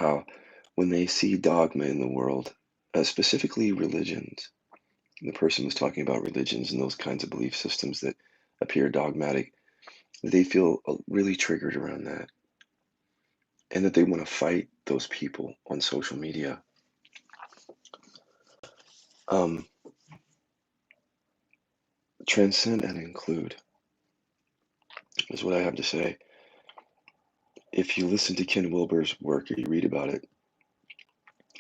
how when they see dogma in the world, specifically religions, and the person was talking about religions and those kinds of belief systems that appear dogmatic, they feel really triggered around that, and that they want to fight those people on social media. Um, Transcend and include is what I have to say. If you listen to Ken Wilber's work or you read about it,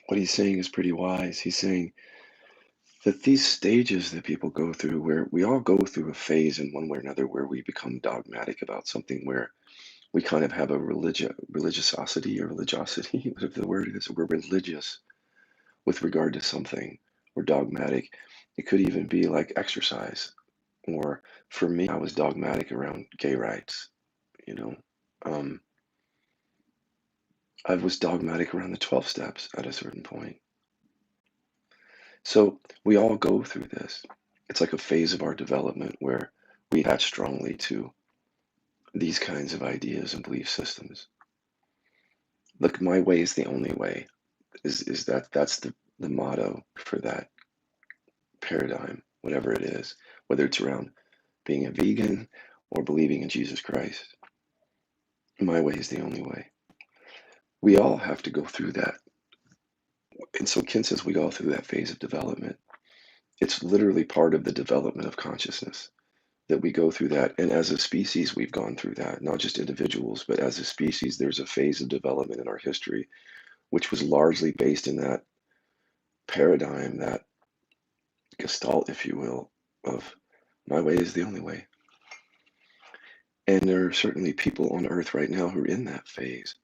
what he's saying is pretty wise. He's saying that these stages that people go through, where we all go through a phase in one way or another where we become dogmatic about something, where we kind of have a religiosity or religiosity, whatever the word is. We're religious with regard to something. We're dogmatic. It could even be like exercise. Or for me, I was dogmatic around gay rights, you know. Um, I was dogmatic around the 12 steps at a certain point. So we all go through this. It's like a phase of our development where we attach strongly to these kinds of ideas and belief systems. Look, my way is the only way. Is that's the motto for that paradigm, whatever it is, whether it's around being a vegan or believing in Jesus Christ. My way is the only way. We all have to go through that. And so Ken says we go through that phase of development. It's literally part of the development of consciousness that we go through that. And as a species, we've gone through that, not just individuals, but as a species, there's a phase of development in our history, which was largely based in that paradigm, that gestalt, if you will, of my way is the only way. And there are certainly people on earth right now who are in that phase.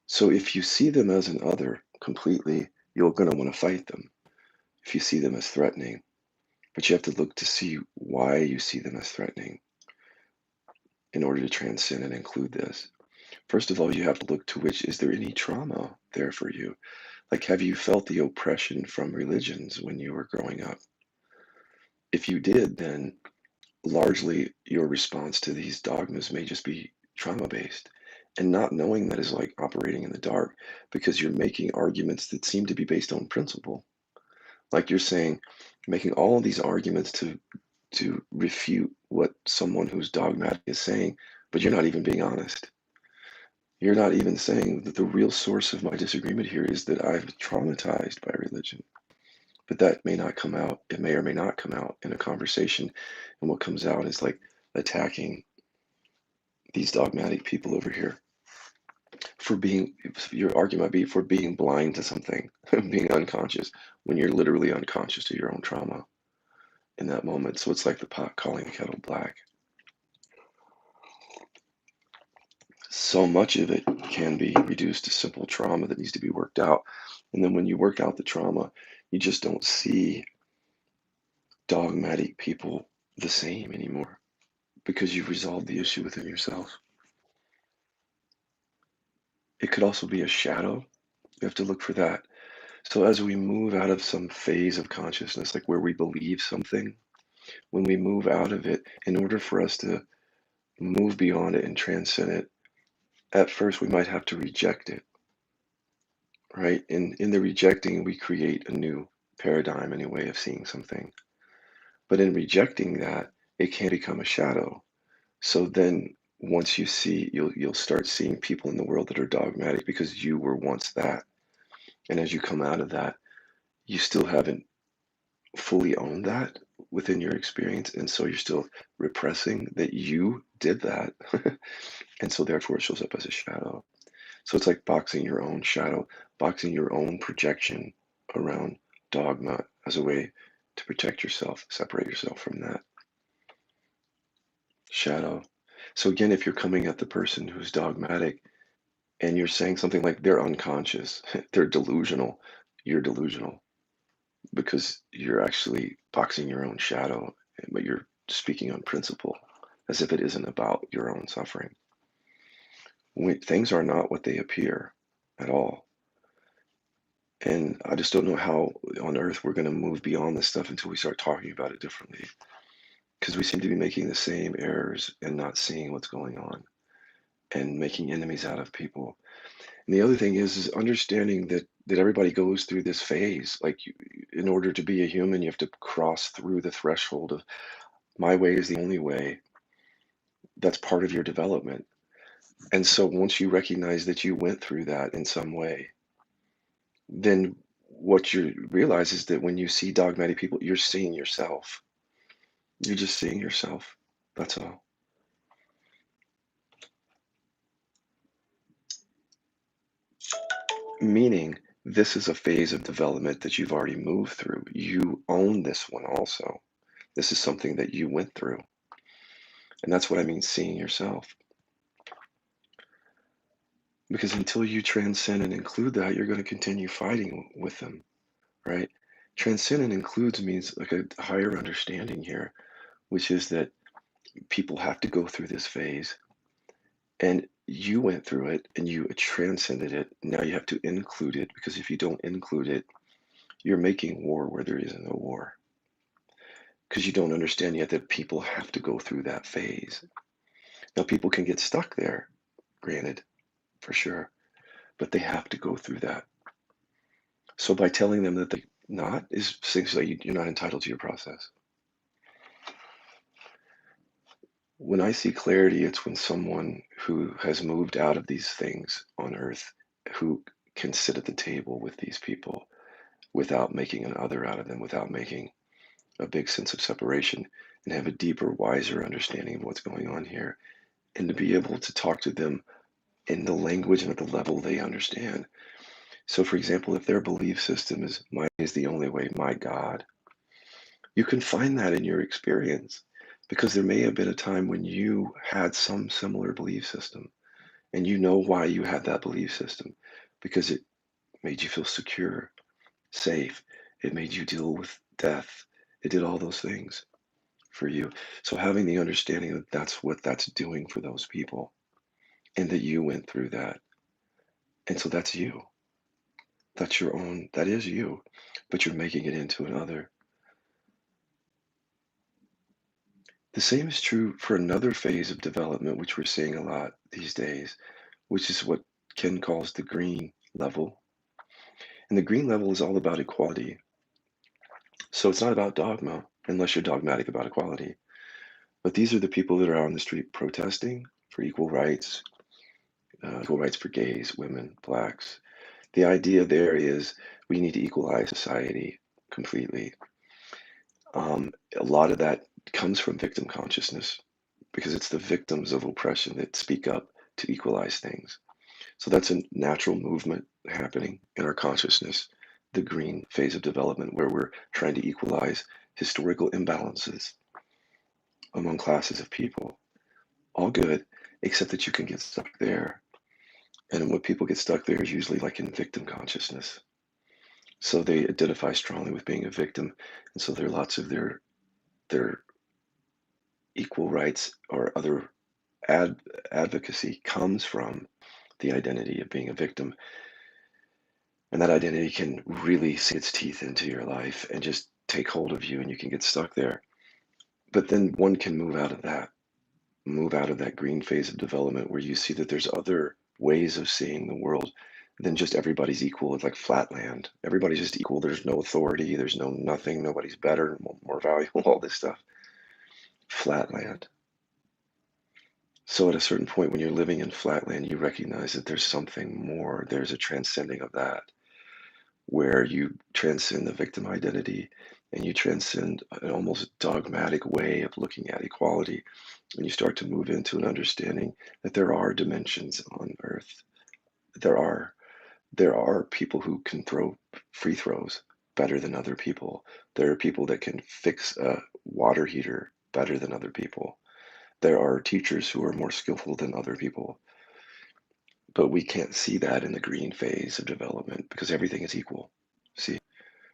So if you see them as an other completely, you're going to want to fight them if you see them as threatening. But you have to look to see why you see them as threatening in order to transcend and include this. First of all, you have to look to which is there any trauma there for you? Like, have you felt the oppression from religions when you were growing up? If you did, then largely your response to these dogmas may just be trauma based. And not knowing that is like operating in the dark because you're making arguments that seem to be based on principle. Like you're saying, making all of these arguments to refute what someone who's dogmatic is saying, but you're not even being honest. You're not even saying that the real source of my disagreement here is that I've been traumatized by religion. But that may not come out. It may or may not come out in a conversation. And what comes out is like attacking these dogmatic people over here for being, your argument might be for being blind to something, being unconscious when you're literally unconscious to your own trauma in that moment. So it's like the pot calling the kettle black. So much of it can be reduced to simple trauma that needs to be worked out. And then when you work out the trauma, you just don't see dogmatic people the same anymore because you've resolved the issue within yourself. It could also be a shadow. You have to look for that. So as we move out of some phase of consciousness, like where we believe something, when we move out of it, in order for us to move beyond it and transcend it, at first we might have to reject it, right? In the rejecting, we create a new paradigm, a new way of seeing something. But in rejecting that, it can become a shadow. So then once you see, you'll start seeing people in the world that are dogmatic because you were once that. And as you come out of that, you still haven't fully owned that within your experience. And so you're still repressing that you did that. And so therefore it shows up as a shadow. So it's like boxing your own shadow, boxing your own projection around dogma as a way to protect yourself, separate yourself from that shadow. So again, if you're coming at the person who's dogmatic and you're saying something like they're unconscious, they're delusional, you're delusional because you're actually boxing your own shadow, but you're speaking on principle as if it isn't about your own suffering. Things are not what they appear at all. And I just don't know how on earth we're going to move beyond this stuff until we start talking about it differently. Because we seem to be making the same errors and not seeing what's going on and making enemies out of people. And the other thing is understanding that everybody goes through this phase. Like in order to be a human, you have to cross through the threshold of my way is the only way. That's part of your development. And so once you recognize that you went through that in some way, then what you realize is that when you see dogmatic people, you're seeing yourself. You're just seeing yourself. That's all. Meaning, this is a phase of development that you've already moved through. You own this one also. This is something that you went through. And that's what I mean seeing yourself. Because until you transcend and include that, you're going to continue fighting with them, right? Transcend and includes means like a higher understanding here, which is that people have to go through this phase. And you went through it and you transcended it. Now you have to include it because if you don't include it, you're making war where there isn't a war. Because you don't understand yet that people have to go through that phase. Now, people can get stuck there, granted, for sure, but they have to go through that. So by telling them that they not is essentially you're not entitled to your process. When I see clarity, it's when someone who has moved out of these things on earth, who can sit at the table with these people without making an other out of them, without making a big sense of separation, and have a deeper, wiser understanding of what's going on here, and to be able to talk to them in the language and at the level they understand. So, for example, if their belief system is mine is the only way, my God, you can find that in your experience because there may have been a time when you had some similar belief system and you know why you had that belief system because it made you feel secure, safe, it made you deal with death, it did all those things for you. So, having the understanding that that's what that's doing for those people and that you went through that. And so that's you. That's your own, that is you, but you're making it into another. The same is true for another phase of development, which we're seeing a lot these days, which is what Ken calls the green level. And the green level is all about equality. So it's not about dogma, unless you're dogmatic about equality. But these are the people that are on the street protesting for equal rights for gays, women, blacks. The idea there is we need to equalize society completely. A lot of that comes from victim consciousness because it's the victims of oppression that speak up to equalize things. So that's a natural movement happening in our consciousness, the green phase of development, where we're trying to equalize historical imbalances among classes of people. All good, except that you can get stuck there. And what people get stuck there is usually like in victim consciousness. So they identify strongly with being a victim. And so there are lots of their equal rights or other advocacy comes from the identity of being a victim. And that identity can really sink its teeth into your life and just take hold of you, and you can get stuck there. But then one can move out of that green phase of development where you see that there's other ways of seeing the world than just everybody's equal. It's like flatland. Everybody's just equal. There's no authority. There's no nothing. Nobody's better, more valuable, all this stuff. Flatland. So at a certain point when you're living in flatland, you recognize that there's something more. There's a transcending of that, where you transcend the victim identity and you transcend an almost dogmatic way of looking at equality. And you start to move into an understanding that there are dimensions on earth. There are. There are people who can throw free throws better than other people. There are people that can fix a water heater better than other people. There are teachers who are more skillful than other people. But we can't see that in the green phase of development because everything is equal. See,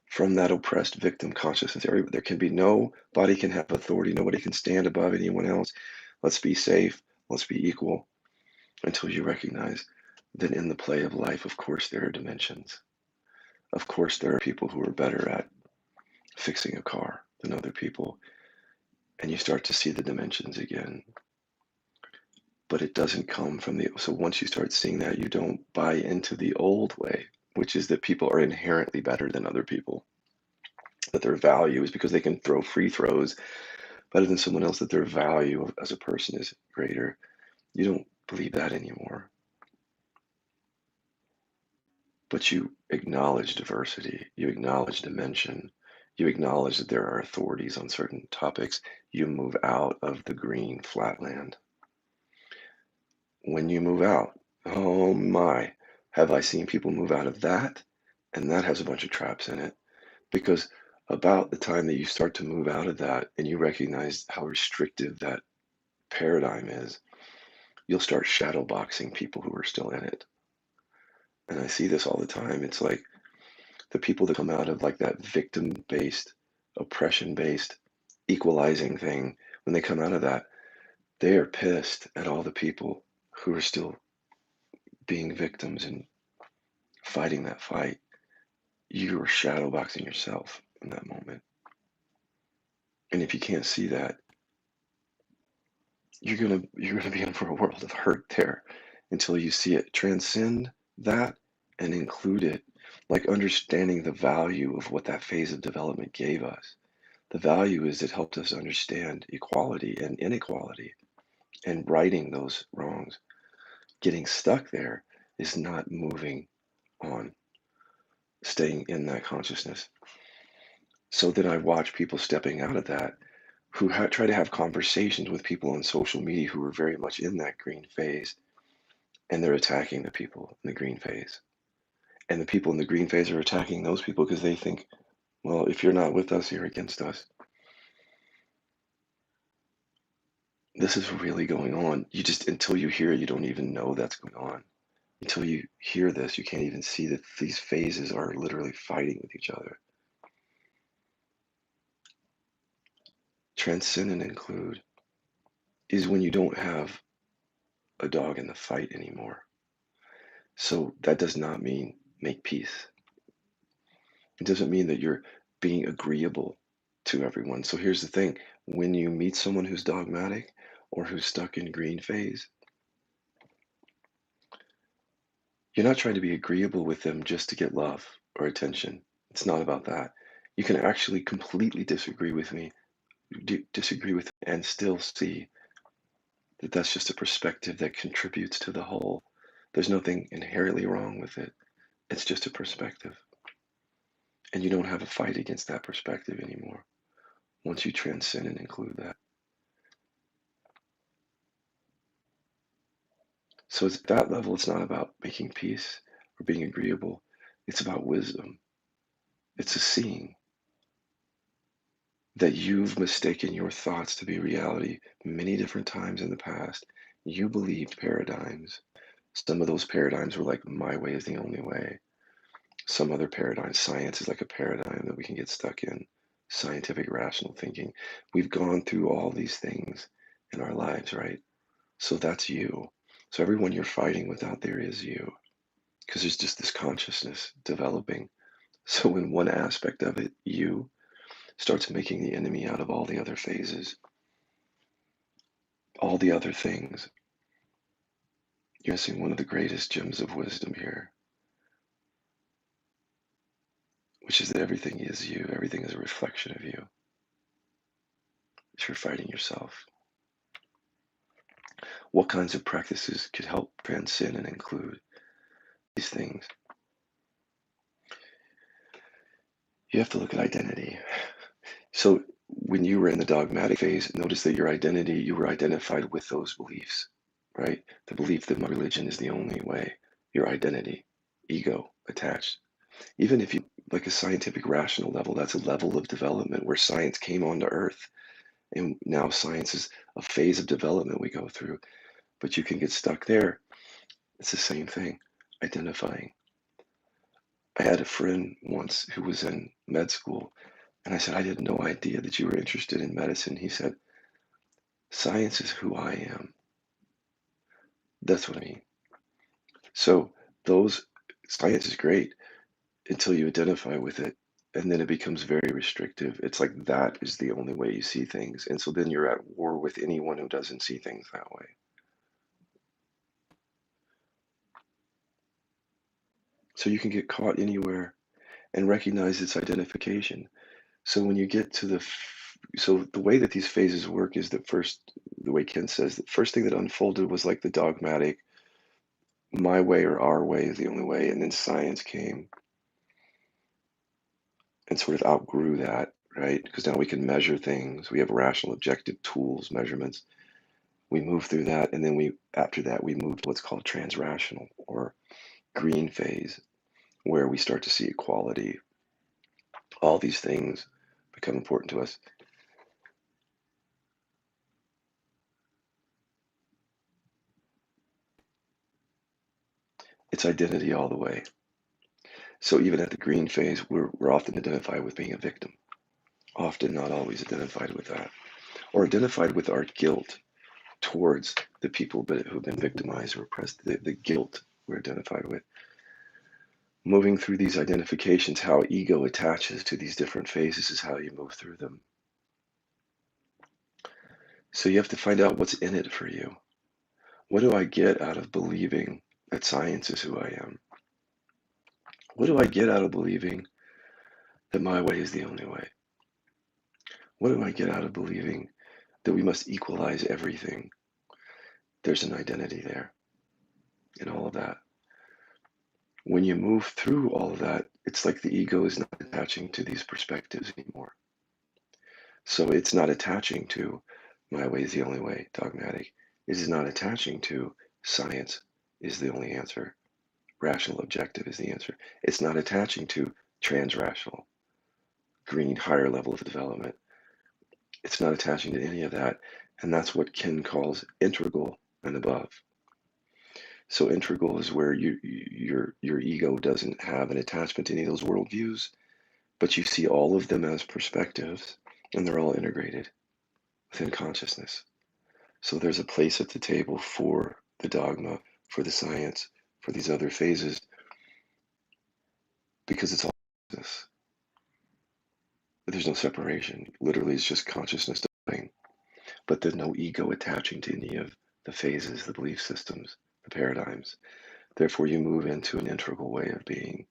from that oppressed victim consciousness, there can be nobody can have authority, nobody can stand above anyone else. Let's be safe, let's be equal until you recognize that in the play of life, of course, there are dimensions. Of course, there are people who are better at fixing a car than other people, and you start to see the dimensions again. but it doesn't come from the, so once you start seeing that, you don't buy into the old way, which is that people are inherently better than other people, that their value is because they can throw free throws better than someone else, that their value as a person is greater. You don't believe that anymore, but you acknowledge diversity, you acknowledge dimension, you acknowledge that there are authorities on certain topics. You move out of the green flatland. When you move out, oh my, have I seen people move out of that? And that has a bunch of traps in it. Because about the time that you start to move out of that and you recognize how restrictive that paradigm is, you'll start shadow boxing people who are still in it. And I see this all the time. It's like the people that come out of like that victim based, oppression based, equalizing thing, when they come out of that, they are pissed at all the people who are still being victims and fighting that fight. You are shadow boxing yourself in that moment. And if you can't see that, you're gonna be in for a world of hurt there until you see it. Transcend that and include it, like understanding the value of what that phase of development gave us. The value is it helped us understand equality and inequality and righting those wrongs. Getting stuck there is not moving on, staying in that consciousness. So then I watch people stepping out of that who try to have conversations with people on social media who are very much in that green phase, and they're attacking the people in the green phase. And the people in the green phase are attacking those people because they think, well, if you're not with us, you're against us. This is really going on. You just, until you hear it, you don't even know that's going on. Until you hear this, you can't even see that these phases are literally fighting with each other. Transcend and include is when you don't have a dog in the fight anymore. So that does not mean make peace. It doesn't mean that you're being agreeable to everyone. So here's the thing, when you meet someone who's dogmatic or who's stuck in green phase, you're not trying to be agreeable with them just to get love or attention. It's not about that. You can actually completely disagree with me, disagree with me, and still see that that's just a perspective that contributes to the whole. There's nothing inherently wrong with it. It's just a perspective. And you don't have a fight against that perspective anymore once you transcend and include that. So it's at that level, it's not about making peace or being agreeable. It's about wisdom. It's a seeing that you've mistaken your thoughts to be reality many different times in the past. You believed paradigms. Some of those paradigms were like, my way is the only way. Some other paradigms, science is like a paradigm that we can get stuck in. Scientific rational thinking. We've gone through all these things in our lives, right? So that's you. So everyone you're fighting with out there is you, because there's just this consciousness developing. So in one aspect of it, you starts making the enemy out of all the other phases, all the other things. You're missing one of the greatest gems of wisdom here, which is that everything is you. Everything is a reflection of you. If you're fighting yourself, what kinds of practices could help transcend and include these things? You have to look at identity. So when you were in the dogmatic phase, notice that your identity, you were identified with those beliefs, right? The belief that my religion is the only way, your identity, ego attached. Even if you, like a scientific rational level, that's a level of development where science came onto earth. And now science is a phase of development we go through, but you can get stuck there. It's the same thing, identifying. I had a friend once who was in med school, and I said, I had no idea that you were interested in medicine. He said, science is who I am. That's what I mean. So those science is great until you identify with it, and then it becomes very restrictive. It's like that is the only way you see things. And so then you're at war with anyone who doesn't see things that way. So you can get caught anywhere and recognize its identification. So when you get to so the way that these phases work is that first, the way Ken says, the first thing that unfolded was like the dogmatic, my way or our way is the only way, and then science came and sort of outgrew that, right? Because now we can measure things. We have rational, objective tools, measurements. We move through that, and then after that, we move to what's called transrational or green phase, where we start to see equality. All these things become important to us. It's identity all the way. So even at the green phase, we're often identified with being a victim, often not always identified with that, or identified with our guilt towards the people who've been victimized or oppressed, the guilt we're identified with. Moving through these identifications, how ego attaches to these different phases is how you move through them. So you have to find out what's in it for you. What do I get out of believing that science is who I am? What do I get out of believing that my way is the only way? What do I get out of believing that we must equalize everything? There's an identity there in all of that. When you move through all of that, it's like the ego is not attaching to these perspectives anymore. So it's not attaching to my way is the only way, dogmatic. It is not attaching to science is the only answer. Rational objective is the answer. It's not attaching to transrational, green, higher level of development. It's not attaching to any of that. And that's what Ken calls integral and above. So integral is where your ego doesn't have an attachment to any of those worldviews, but you see all of them as perspectives, and they're all integrated within consciousness. So there's a place at the table for the dogma, for the science, for these other phases, because it's all this. There's no separation. Literally, it's just consciousness doing, but there's no ego attaching to any of the phases, the belief systems, the paradigms. Therefore, you move into an integral way of being.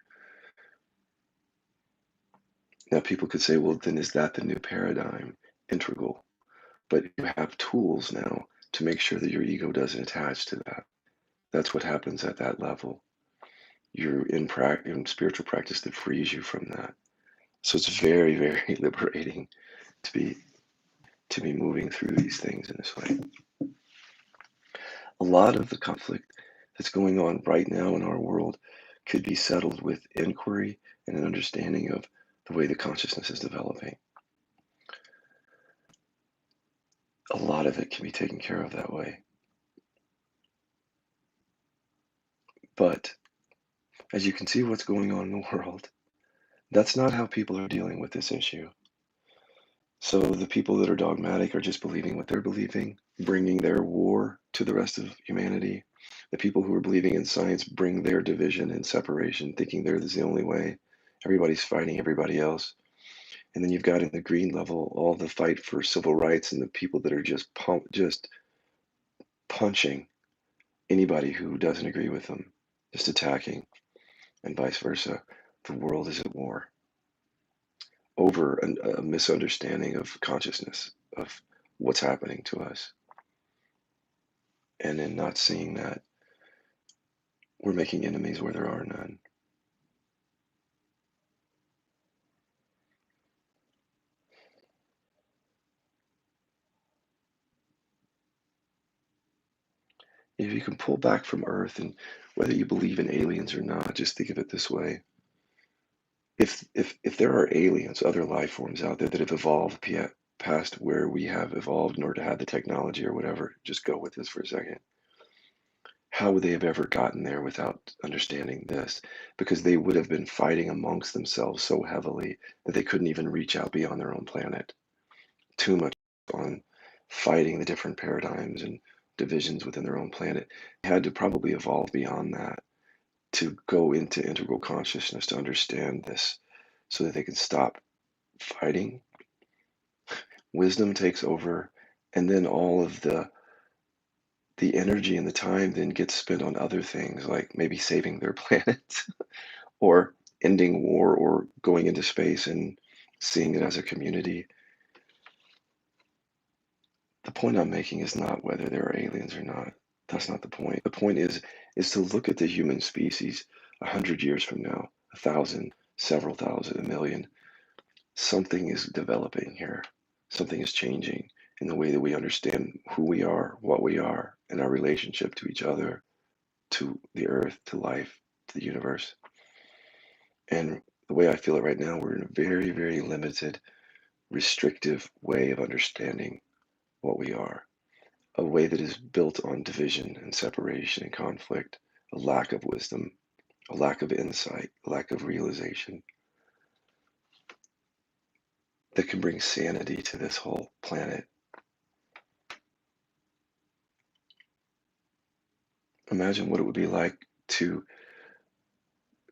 Now, people could say, well, then is that the new paradigm? Integral. But you have tools now to make sure that your ego doesn't attach to that. That's what happens at that level. You're in spiritual practice that frees you from that. So it's very, very liberating to be moving through these things in this way. A lot of the conflict that's going on right now in our world could be settled with inquiry and an understanding of the way the consciousness is developing. A lot of it can be taken care of that way. But as you can see what's going on in the world, that's not how people are dealing with this issue. So the people that are dogmatic are just believing what they're believing, bringing their war to the rest of humanity. The people who are believing in science bring their division and separation, thinking they're the only way. Everybody's fighting everybody else. And then you've got in the green level all the fight for civil rights and the people that are just punching anybody who doesn't agree with them, just attacking, and vice versa. The world is at war over a misunderstanding of consciousness, of what's happening to us. And in not seeing that, we're making enemies where there are none. If you can pull back from Earth, and whether you believe in aliens or not, just think of it this way. If there are aliens, other life forms out there that have evolved past where we have evolved in order to have the technology or whatever, just go with this for a second. How would they have ever gotten there without understanding this? Because they would have been fighting amongst themselves so heavily that they couldn't even reach out beyond their own planet. Too much on fighting the different paradigms and divisions within their own planet. They had to probably evolve beyond that to go into integral consciousness to understand this so that they can stop fighting. Wisdom takes over, and then all of the energy and the time then gets spent on other things like maybe saving their planet or ending war or going into space and seeing it as a community. The point I'm making is not whether there are aliens or not. That's not the point. The point is to look at the human species 100 years from now, 1,000, several thousand, 1,000,000. Something is developing here. Something is changing in the way that we understand who we are, what we are, and our relationship to each other, to the earth, to life, to the universe. And the way I feel it right now, we're in a very, very limited, restrictive way of understanding what we are, a way that is built on division and separation and conflict, a lack of wisdom, a lack of insight, a lack of realization that can bring sanity to this whole planet. Imagine what it would be like to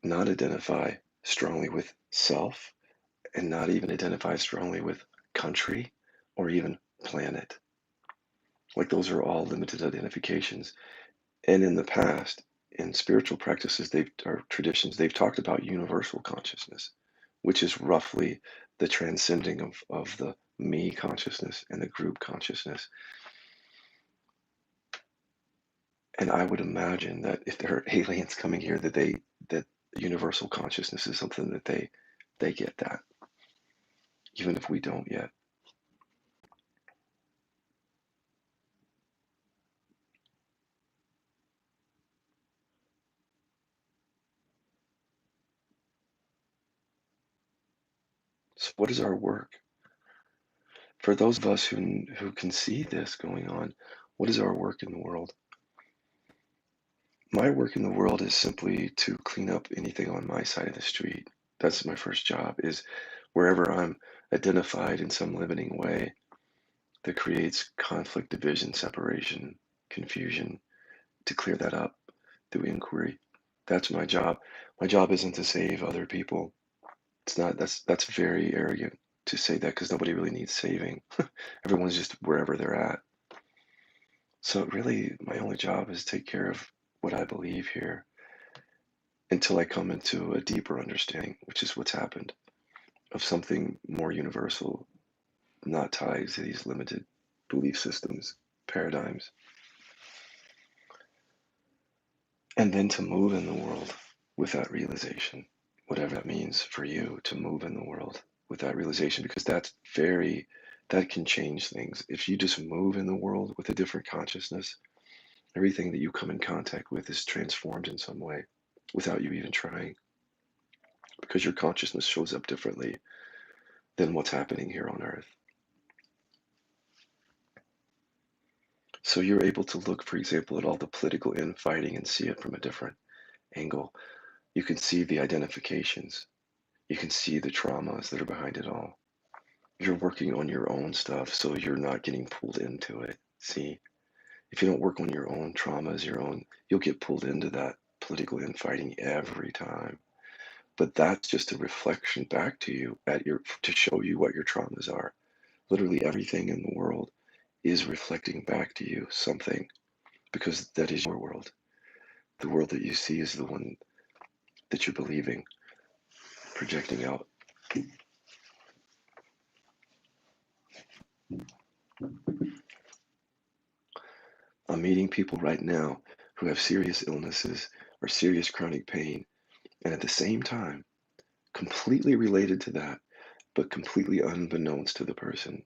not identify strongly with self and not even identify strongly with country or even planet. Like those are all limited identifications. And in the past, in spiritual practices, or traditions, they've talked about universal consciousness, which is roughly the transcending of the me consciousness and the group consciousness. And I would imagine that if there are aliens coming here, that universal consciousness is something that they get that, even if we don't yet. So what is our work? For those of us who can see this going on, what is our work in the world? My work in the world is simply to clean up anything on my side of the street. That's my first job, is wherever I'm identified in some limiting way that creates conflict, division, separation, confusion, to clear that up through inquiry. That's my job. My job isn't to save other people. It's not, that's very arrogant to say that because nobody really needs saving. Everyone's just wherever they're at. So really, my only job is to take care of what I believe here until I come into a deeper understanding, which is what's happened, of something more universal, not tied to these limited belief systems, paradigms. And then to move in the world with that realization, whatever that means for you to move in the world with that realization, because that can change things. If you just move in the world with a different consciousness, everything that you come in contact with is transformed in some way without you even trying, because your consciousness shows up differently than what's happening here on earth. So you're able to look, for example, at all the political infighting and see it from a different angle. You can see the identifications. You can see the traumas that are behind it all. You're working on your own stuff, so you're not getting pulled into it. See, if you don't work on your own traumas, you'll get pulled into that political infighting every time. But that's just a reflection back to you to show you what your traumas are. Literally everything in the world is reflecting back to you something, because that is your world. The world that you see is the one that you're believing, projecting out. I'm meeting people right now who have serious illnesses or serious chronic pain, and at the same time, completely related to that, but completely unbeknownst to the person,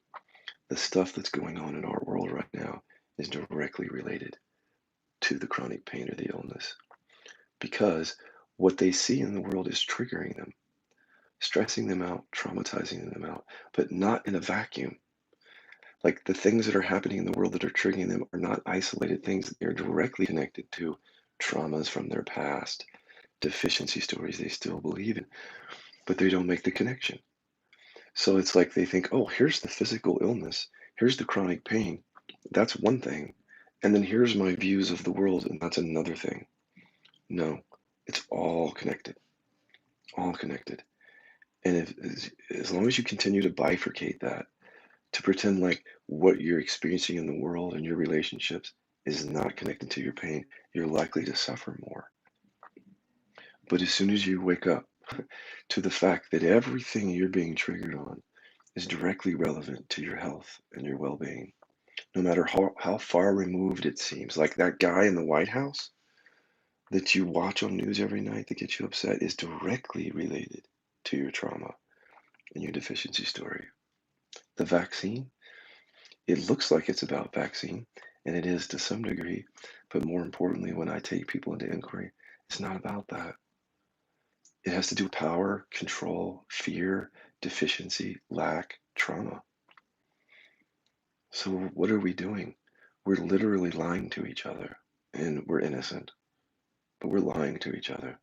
the stuff that's going on in our world right now is directly related to the chronic pain or the illness. Because what they see in the world is triggering them, stressing them out, traumatizing them out, but not in a vacuum. Like the things that are happening in the world that are triggering them are not isolated things. They're directly connected to traumas from their past, deficiency stories they still believe in, but they don't make the connection. So it's like they think, oh, here's the physical illness, here's the chronic pain. That's one thing. And then here's my views of the world, and that's another thing. No, it's all connected, all connected. And as long as you continue to bifurcate that, to pretend like what you're experiencing in the world and your relationships is not connected to your pain, you're likely to suffer more. But as soon as you wake up to the fact that everything you're being triggered on is directly relevant to your health and your well being, no matter how far removed it seems, like that guy in the White House that you watch on news every night that gets you upset is directly related to your trauma and your deficiency story. The vaccine, it looks like it's about vaccine, and it is to some degree, but more importantly, when I take people into inquiry, it's not about that. It has to do with power, control, fear, deficiency, lack, trauma. So, what are we doing? We're literally lying to each other, and we're innocent, but we're lying to each other.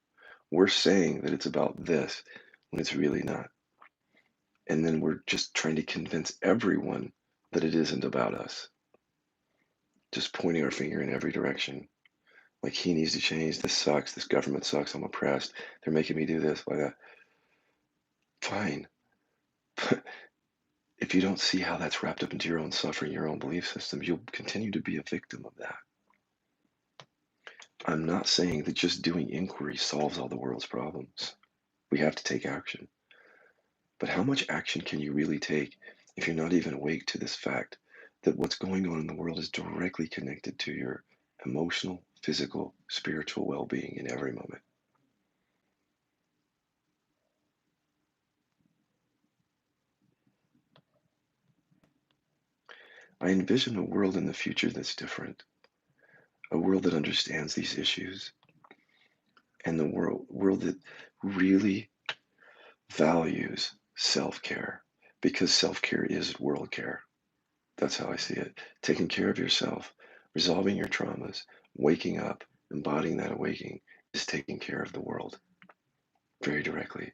We're saying that it's about this when it's really not. And then we're just trying to convince everyone that it isn't about us, just pointing our finger in every direction. Like, he needs to change. This sucks. This government sucks. I'm oppressed. They're making me do this, like that. Fine. But if you don't see how that's wrapped up into your own suffering, your own belief systems, you'll continue to be a victim of that. I'm not saying that just doing inquiry solves all the world's problems. We have to take action. But how much action can you really take if you're not even awake to this fact that what's going on in the world is directly connected to your emotional, physical, spiritual well being in every moment? I envision a world in the future that's different, a world that understands these issues, and the world that really values self care, because self care is world care. That's how I see it. Taking care of yourself, resolving your traumas, waking up, embodying that awakening is taking care of the world very directly.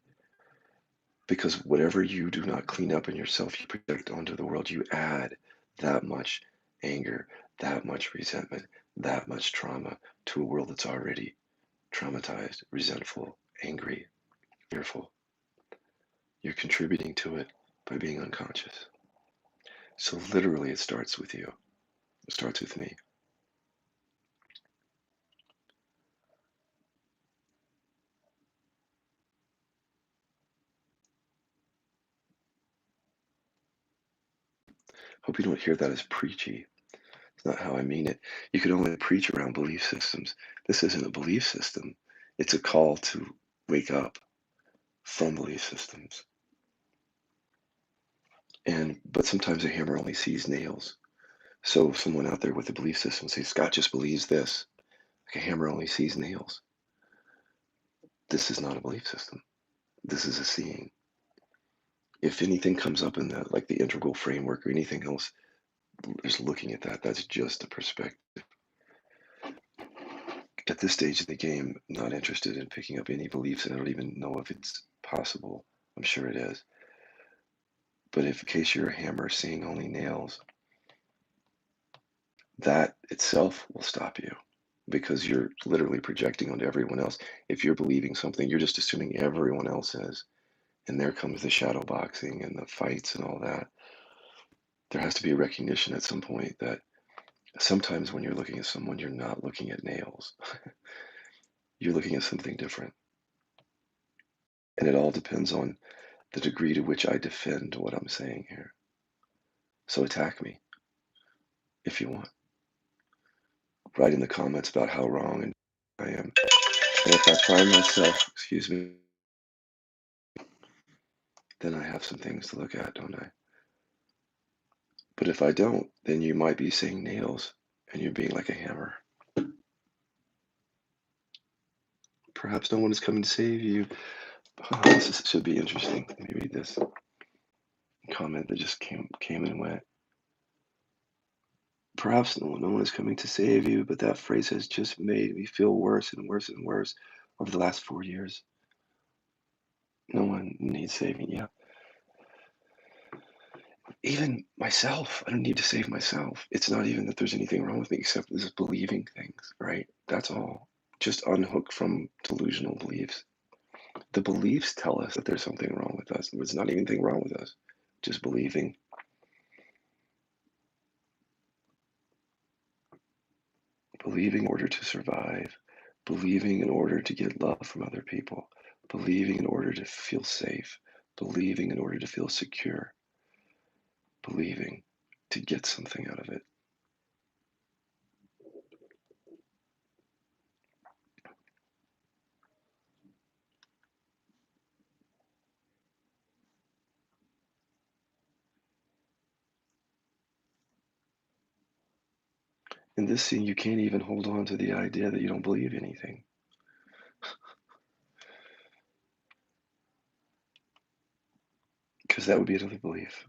Because whatever you do not clean up in yourself, you project onto the world. You add that much anger, that much resentment, that much trauma to a world that's already traumatized, resentful, angry, fearful. You're contributing to it by being unconscious. So literally, it starts with you. It starts with me. Hope you don't hear that as preachy. It's not how I mean it. You could only preach around belief systems. This isn't a belief system. It's a call to wake up from belief systems. But sometimes a hammer only sees nails. So if someone out there with a belief system says Scott just believes this, like a hammer only sees nails. This is not a belief system. This is a seeing. If anything comes up in that, like the integral framework or anything else, just looking at that, that's just a perspective. At this stage of the game, not interested in picking up any beliefs, and I don't even know if it's possible. I'm sure it is. But if in case you're a hammer seeing only nails, that itself will stop you because you're literally projecting onto everyone else. If you're believing something, you're just assuming everyone else is. And there comes the shadow boxing and the fights and all that. There has to be a recognition at some point that sometimes when you're looking at someone, you're not looking at nails. You're looking at something different. And it all depends on the degree to which I defend what I'm saying here. So attack me if you want. Write in the comments about how wrong and I am. And if I find myself, excuse me, then I have some things to look at, don't I? But if I don't, then you might be saying nails and you're being like a hammer. Perhaps no one is coming to save you. Oh, should be interesting. Let me read this comment that just came and went. Perhaps no one is coming to save you, but that phrase has just made me feel worse and worse and worse over the last 4 years. No one needs saving. Yeah. Even myself, I don't need to save myself. It's not even that there's anything wrong with me except this believing things, right? That's all. Just unhook from delusional beliefs. The beliefs tell us that there's something wrong with us. There's not anything wrong with us. Just believing. Believing in order to survive. believing in order to get love from other people, believing in order to feel safe, believing in order to feel secure, believing to get something out of it. In this scene, you can't even hold on to the idea that you don't believe anything, because that would be another belief.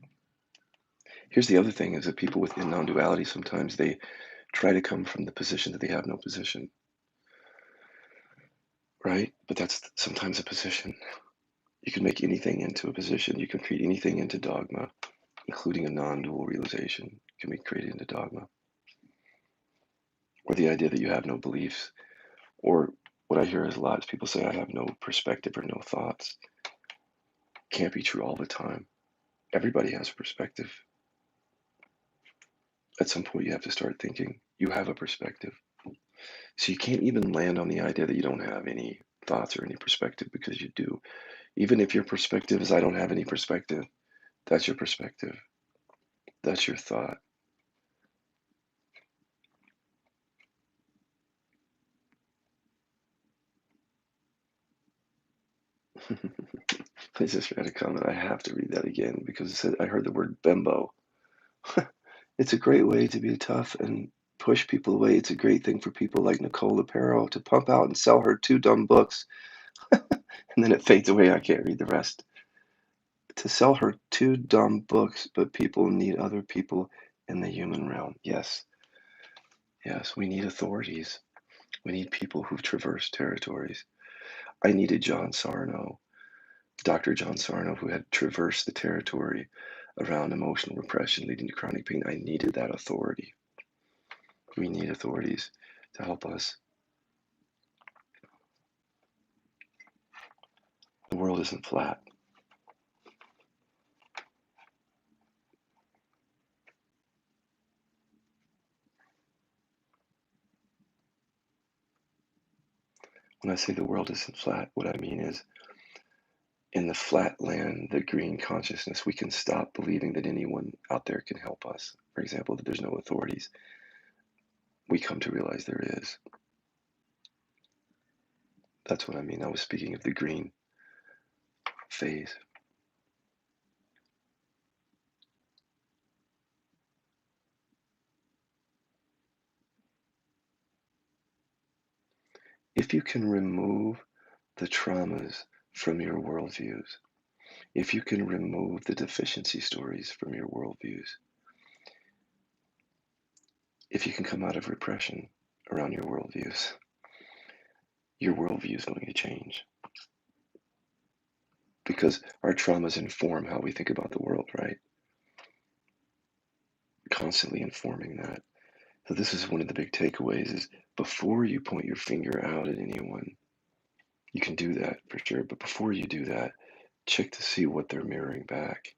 Here's the other thing is that people within non-duality, sometimes they try to come from the position that they have no position, right? But that's sometimes a position. You can make anything into a position. You can create anything into dogma, including a non-dual realization can be created into dogma. Or the idea that you have no beliefs. Or what I hear is a lot is people say, I have no perspective or no thoughts. Can't be true all the time. Everybody has a perspective. At some point, you have to start thinking you have a perspective. So you can't even land on the idea that you don't have any thoughts or any perspective, because you do. Even if your perspective is, I don't have any perspective, that's your perspective. That's your thought. I just read a comment. I have to read that again because it said, I heard the word bembo. It's a great way to be tough and push people away. It's a great thing for people like Nicole Aparo to pump out and sell her 2 dumb books. And then it fades away. I can't read the rest. To sell her 2 dumb books, but people need other people in the human realm. Yes, yes, we need authorities. We need people who've traversed territories. I needed John Sarno, Dr. John Sarno, who had traversed the territory around emotional repression leading to chronic pain. I needed that authority. We need authorities to help us. The world isn't flat. When I say the world isn't flat, what I mean is in the flat land, the green consciousness, we can stop believing that anyone out there can help us. For example, that there's no authorities. We come to realize there is. That's what I mean. I was speaking of the green phase. If you can remove the traumas from your worldviews, if you can remove the deficiency stories from your worldviews, if you can come out of repression around your worldview is going to change. Because our traumas inform how we think about the world, right? Constantly informing that. So this is one of the big takeaways is before you point your finger out at anyone, you can do that for sure, but before you do that, check to see what they're mirroring back.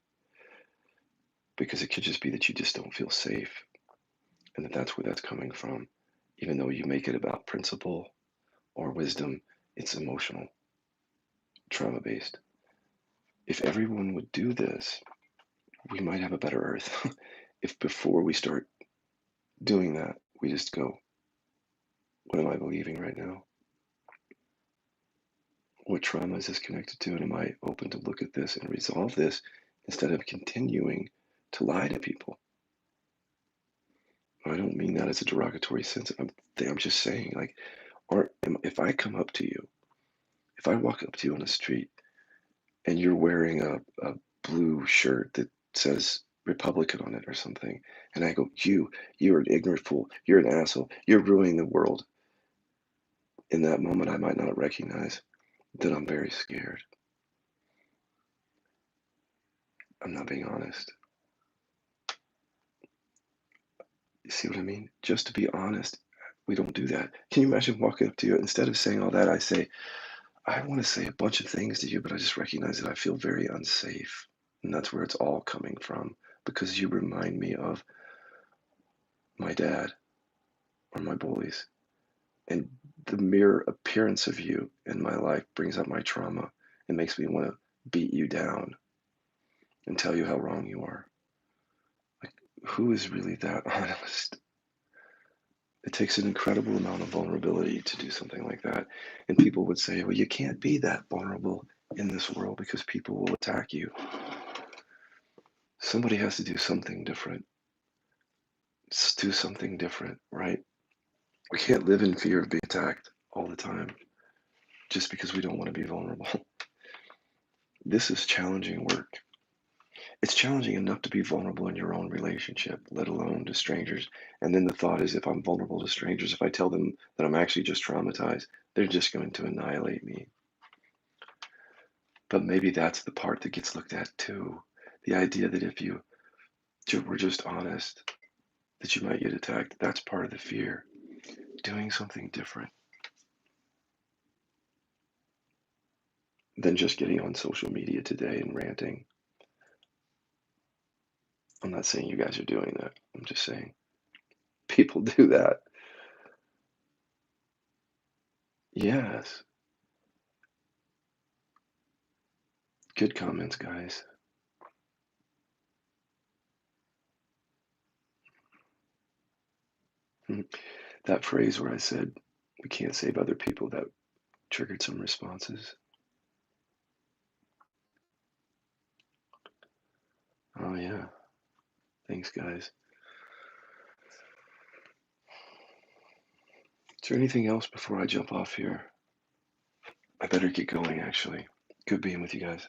Because it could just be that you just don't feel safe and that that's where that's coming from. Even though you make it about principle or wisdom, it's emotional, trauma based. If everyone would do this, we might have a better earth. If before we start doing that, we just go, what am I believing right now? What trauma is this connected to? And am I open to look at this and resolve this instead of continuing to lie to people? I don't mean that as a derogatory sense. I'm just saying, like, if I come up to you, if I walk up to you on the street and you're wearing a blue shirt that says Republican on it or something, and I go, you're an ignorant fool, you're an asshole, you're ruining the world. In that moment, I might not recognize that I'm very scared. I'm not being honest. You see what I mean? Just to be honest, we don't do that. Can you imagine walking up to you, instead of saying all that, I say, I want to say a bunch of things to you, but I just recognize that I feel very unsafe. And that's where it's all coming from, because you remind me of my dad or my bullies. And the mere appearance of you in my life brings up my trauma and makes me want to beat you down and tell you how wrong you are. Like, who is really that honest? It takes an incredible amount of vulnerability to do something like that. And people would say, well, you can't be that vulnerable in this world because people will attack you. Somebody has to do something different. Do something different, right? We can't live in fear of being attacked all the time just because we don't want to be vulnerable. This is challenging work. It's challenging enough to be vulnerable in your own relationship, let alone to strangers. And then the thought is if I'm vulnerable to strangers, if I tell them that I'm actually just traumatized, they're just going to annihilate me. But maybe that's the part that gets looked at too. The idea that if you were just honest, that you might get attacked. That's part of the fear. Doing something different than just getting on social media today and ranting. I'm not saying you guys are doing that. I'm just saying people do that. Yes. Good comments, guys. Mhm. That phrase where I said we can't save other people, that triggered some responses. Oh, yeah. Thanks, guys. Is there anything else before I jump off here? I better get going, actually. Good being with you guys.